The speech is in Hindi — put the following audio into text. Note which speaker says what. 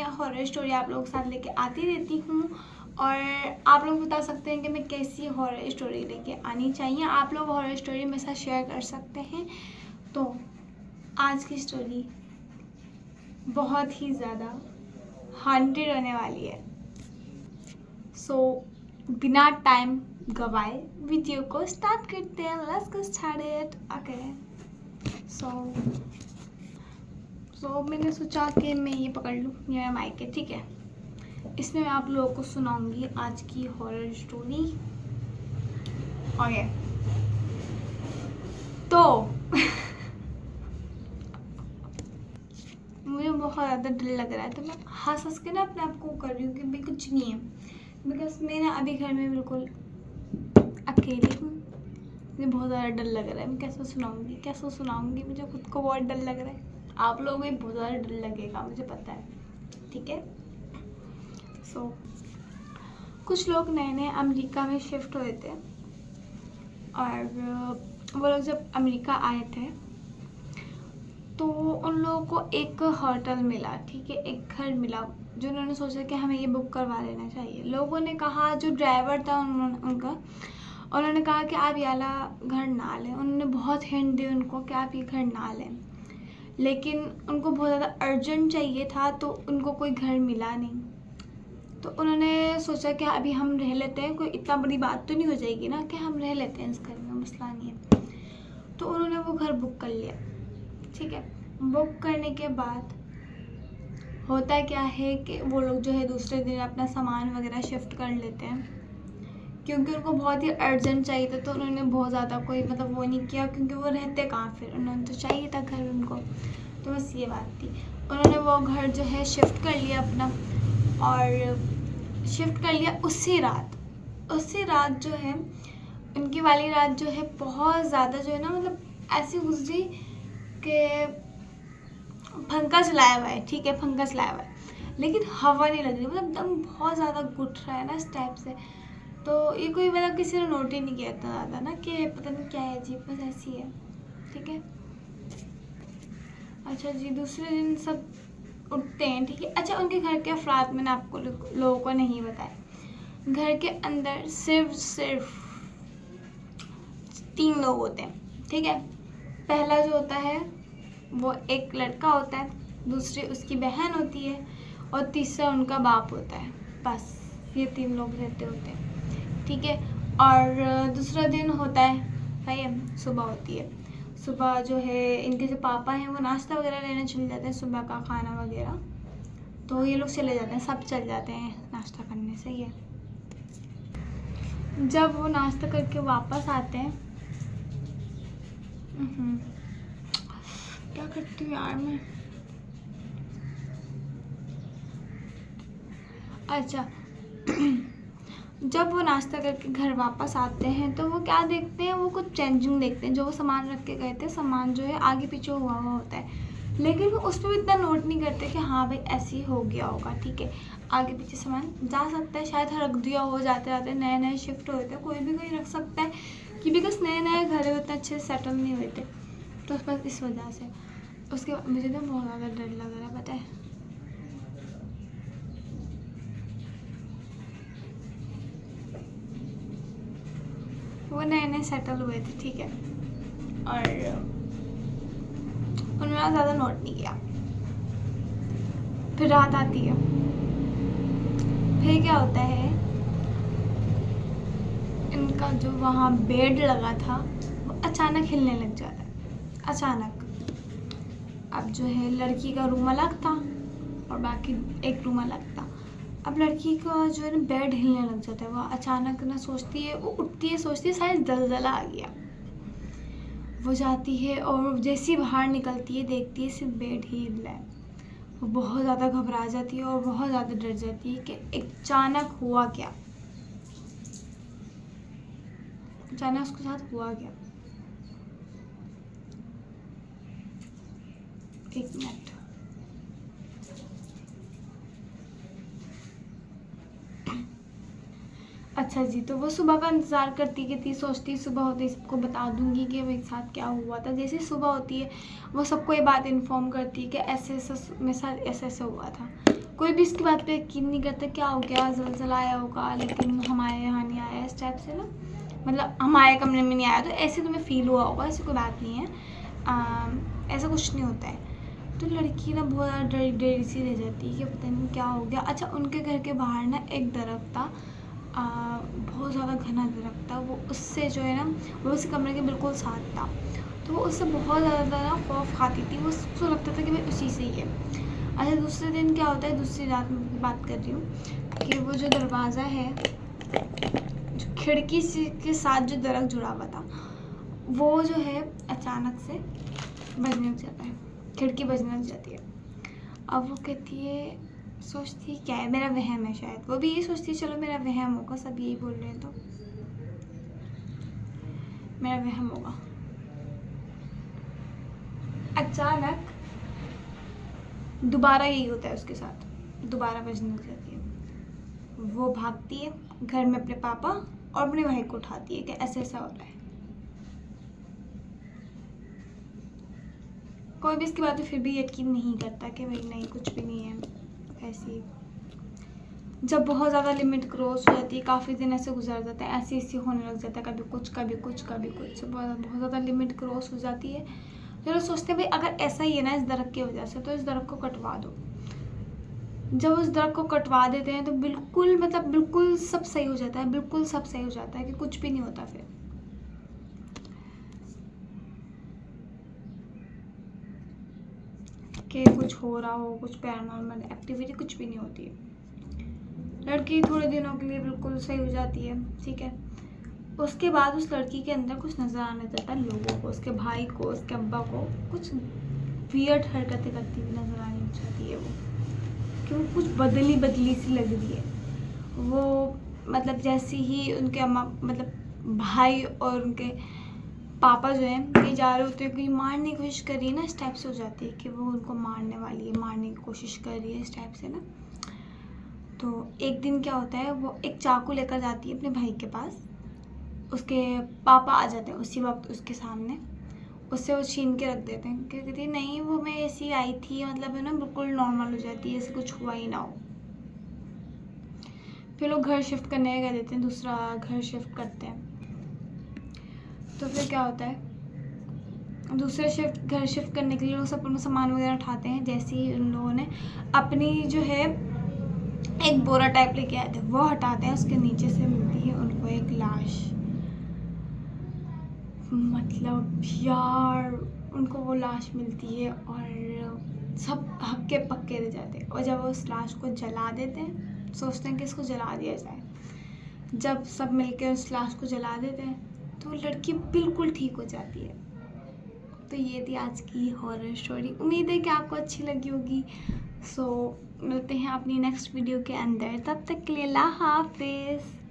Speaker 1: हॉरर स्टोरी आप लोगों के साथ लेके आती रहती हूँ और आप लोग बता सकते हैं कि मैं कैसी हॉरर स्टोरी लेके आनी चाहिए। आप लोग हॉरर स्टोरी मेरे साथ शेयर कर सकते हैं। तो आज की स्टोरी बहुत ही ज़्यादा हॉन्टेड होने वाली है। सो बिना टाइम गवाए वीडियो को स्टार्ट करते हैं। Let's get started. Okay so मैंने सोचा कि मैं ये पकड़ लूँ, मेरा माइक है, ठीक है। इसमें मैं आप लोगों को सुनाऊंगी आज की हॉरर स्टोरी। ओके तो मुझे बहुत ज़्यादा डर लग रहा है, तो मैं हंस के ना अपने आप को कर रही हूँ कि भाई कुछ नहीं है, बिकॉज मैं ना अभी घर में बिल्कुल अकेली हूँ। मुझे बहुत ज़्यादा डर लग रहा है। मैं कैसे सुनाऊंगी, मुझे खुद को बहुत डर लग रहा है। आप लोगों को भी बहुत ज़्यादा डर लगेगा, मुझे पता है, ठीक है। सो कुछ लोग नए नए अमेरिका में शिफ्ट हुए थे और वो लोग जब अमेरिका आए थे तो उन लोगों को एक होटल मिला, ठीक है, एक घर मिला, जो उन्होंने सोचा कि हमें ये बुक करवा लेना चाहिए। लोगों ने कहा, जो ड्राइवर था उन्होंने कहा कि आप ये वाला घर ना लें। उन्होंने बहुत हिंट दी उनको कि आप ये घर ना लें, लेकिन उनको बहुत ज़्यादा अर्जेंट चाहिए था तो उनको कोई घर मिला नहीं। तो उन्होंने सोचा कि अभी हम रह लेते हैं, कोई इतना बड़ी बात तो नहीं हो जाएगी ना कि हम रह लेते हैं इस घर में, मसला नहीं है। तो उन्होंने वो घर बुक कर लिया, ठीक है। बुक करने के बाद होता क्या है कि वो लोग जो है दूसरे दिन अपना सामान वगैरह शिफ्ट कर लेते हैं, क्योंकि उनको बहुत ही अर्जेंट चाहिए था। तो उन्होंने बहुत ज़्यादा कोई मतलब वो नहीं किया, क्योंकि वो रहते कहाँ, फिर उन्होंने तो चाहिए था घर उनको। तो बस ये बात थी। उन्होंने वो घर जो है शिफ्ट कर लिया अपना, और शिफ्ट कर लिया उसी रात जो है उनकी वाली रात जो है बहुत ज़्यादा जो है ना, मतलब ऐसी गुजरी कि पंखा चलाया हुआ है, ठीक है, पंखा चलाया हुआ है, लेकिन हवा नहीं लग रही, मतलब एकदम बहुत ज़्यादा घुट रहा है ना इस टाइप से। तो ये कोई मतलब किसी ने नोट ही नहीं किया इतना ज़्यादा ना कि पता नहीं क्या है, अजीब, बस ऐसी है, ठीक है। अच्छा जी, दूसरे दिन सब उठते हैं, ठीक है। अच्छा, उनके घर के अफराद मैंने आपको लोगों को नहीं बताया। घर के अंदर सिर्फ 3 लोग होते हैं, ठीक है। पहला जो होता है वो एक लड़का होता है, दूसरी उसकी बहन होती है और तीसरा उनका बाप होता है। बस ये 3 लोग रहते होते हैं, ठीक है। और दूसरा दिन होता है भाई, सुबह होती है। सुबह जो है इनके जो पापा हैं वो नाश्ता वगैरह लेने चले जाते हैं, सुबह का खाना वगैरह। तो ये लोग चले जाते हैं, सब चल जाते हैं नाश्ता करने, सही है। जब वो नाश्ता करके वापस आते हैं, क्या करती हूँ यार मैं, अच्छा जब वो नाश्ता करके घर वापस आते हैं तो वो क्या देखते हैं, वो कुछ चेंजिंग देखते हैं। जो वो सामान रख के गए थे, सामान जो है आगे पीछे हुआ होता है, लेकिन वो उस पर भी इतना नोट नहीं करते कि हाँ भाई ऐसे ही हो गया होगा, ठीक है। आगे पीछे सामान जा सकता है, शायद रख दिया हो, जाते जाते नए नए शिफ्ट हुए थे, कोई भी कोई रख सकता है, कि बिकॉज नए नए घर उतने अच्छे से सेटल नहीं हुए थे, तो बस इस वजह से। उसके बाद मुझे तो बहुत ज़्यादा डर लग रहा है, पता है। वो नए नए सेटल हुए थे, ठीक है, और उन्होंने ज़्यादा नोट नहीं किया। फिर रात आती है, फिर क्या होता है, इनका जो वहाँ बेड लगा था वो अचानक हिलने लग जाता है, अचानक। अब जो है लड़की का रूम अलग था और बाकी एक रूम अलग था। अब लड़की का जो है ना बेड हिलने लग जाता है, वो अचानक ना सोचती है, वो उठती है, सोचती है शायद दलदला आ गया। वो जाती है और जैसी बाहर निकलती है देखती है सिर्फ बेड ही हिल रहा है। वो बहुत ज़्यादा घबरा जाती है और बहुत ज़्यादा डर जाती है कि अचानक हुआ क्या, अचानक उसके साथ हुआ क्या। एक मिनट, अच्छा जी, तो वो सुबह का इंतज़ार करती कि थी, सोचती सुबह होती सबको बता दूंगी कि मेरे साथ क्या हुआ था। जैसे सुबह होती है वो सबको ये बात इन्फॉर्म करती है कि ऐसे ऐसे मेरे साथ ऐसे ऐसे हुआ था। कोई भी इसकी बात पे यकीन नहीं करता, क्या हो गया, ज़लज़ला आया होगा लेकिन हमारे यहाँ नहीं आया, इस टाइप से ना, मतलब हमारे कमरे में नहीं आया तो ऐसे तुम्हें फील हुआ होगा, ऐसी कोई बात नहीं है। ऐसा कुछ नहीं होता है। तो लड़की ना बहुत ज़्यादा डरी डरी सी रह जाती है कि पता नहीं क्या हो गया। अच्छा, उनके घर के बाहर ना एक दरख्त था, बहुत ज़्यादा घना दरख्त था वो, उससे जो है ना वो उस कमरे के बिल्कुल साथ था, तो वो उससे बहुत ज़्यादा ना खौफ खाती थी, वो उसको लगता था कि भाई उसी से ही है। अच्छा, दूसरे दिन क्या होता है, दूसरी रात में बात कर रही हूँ कि वो जो दरवाज़ा है, जो खिड़की के साथ जो दरख्त जुड़ा हुआ था, वो जो है अचानक से बजने लग जाता है, खिड़की बजने लग जाती है। अब वो कहती है, सोचती है क्या है, मेरा वहम है शायद, वो भी यही सोचती है चलो मेरा वहम होगा, सब यही बोल रहे हैं तो मेरा वहम होगा। अचानक दोबारा यही होता है उसके साथ, दोबारा बजने लग जाती है। वो भागती है घर में अपने पापा और अपने भाई को उठाती है कि ऐसा ऐसा हो रहा है। कोई भी इसकी बात फिर भी यकीन नहीं करता कि भाई नहीं कुछ भी नहीं है। ऐसी जब बहुत ज़्यादा लिमिट क्रॉस हो जाती है, काफ़ी दिन ऐसे गुजर जाता है, ऐसे होने लग जाता है, कभी कुछ कभी कुछ कभी कुछ, बहुत ज़्यादा लिमिट क्रॉस हो जाती है। चलो सोचते हैं भाई अगर ऐसा ही है ना इस दरख्त की वजह से, तो इस दरख्त को कटवा दो। जब उस दरख्त को कटवा देते हैं तो बिल्कुल मतलब बिल्कुल सब सही हो जाता है, बिल्कुल सब सही हो जाता है कि कुछ भी नहीं होता फिर। कि कुछ हो रहा हो, कुछ पैरानॉर्मल एक्टिविटी कुछ भी नहीं होती है। लड़की थोड़े दिनों के लिए बिल्कुल सही हो जाती है, ठीक है। उसके बाद उस लड़की के अंदर कुछ नज़र आने लगता है लोगों को, उसके भाई को, उसके अब्बा को कुछ वियर्ड हरकतें करती हुई नज़र आने लग जाती है। वो कि वो कुछ बदली सी लग रही है वो, मतलब जैसे ही उनके अम्मा मतलब भाई और उनके पापा जो हैं कहीं जा रहे होते हैं, कहीं मारने की कोशिश कर रही है ना, इस टाइप से हो जाती है कि वो उनको मारने वाली है, मारने की कोशिश कर रही है, इस टाइप से ना। तो एक दिन क्या होता है, वो एक चाकू लेकर जाती है अपने भाई के पास, उसके पापा आ जाते हैं उसी वक्त उसके सामने, उससे वो छीन के रख देते हैं, कहती है नहीं वो मैं ऐसी आई थी, मतलब है ना बिल्कुल नॉर्मल हो जाती है, ऐसे कुछ हुआ ही ना हो। फिर लोग घर शिफ्ट करने का कह देते हैं, दूसरा घर शिफ्ट करते हैं। तो फिर क्या होता है, दूसरे घर शिफ्ट करने के लिए लोग सब अपना सामान वगैरह उठाते हैं। जैसे ही उन लोगों ने अपनी जो है एक बोरा टाइप लेके आए थे वो हटाते हैं, उसके नीचे से मिलती है उनको एक लाश। मतलब यार उनको वो लाश मिलती है और सब हक्के पक्के रह जाते हैं। और जब वो उस लाश को जला देते हैं, सोचते हैं कि इसको जला दिया जाए, जब सब मिलकर उस लाश को जला देते हैं तो लड़की बिल्कुल ठीक हो जाती है। तो ये थी आज की हॉरर स्टोरी, उम्मीद है कि आपको अच्छी लगी होगी। सो मिलते हैं अपनी नेक्स्ट वीडियो के अंदर, तब तक के लिए अल्लाह हाफिज़।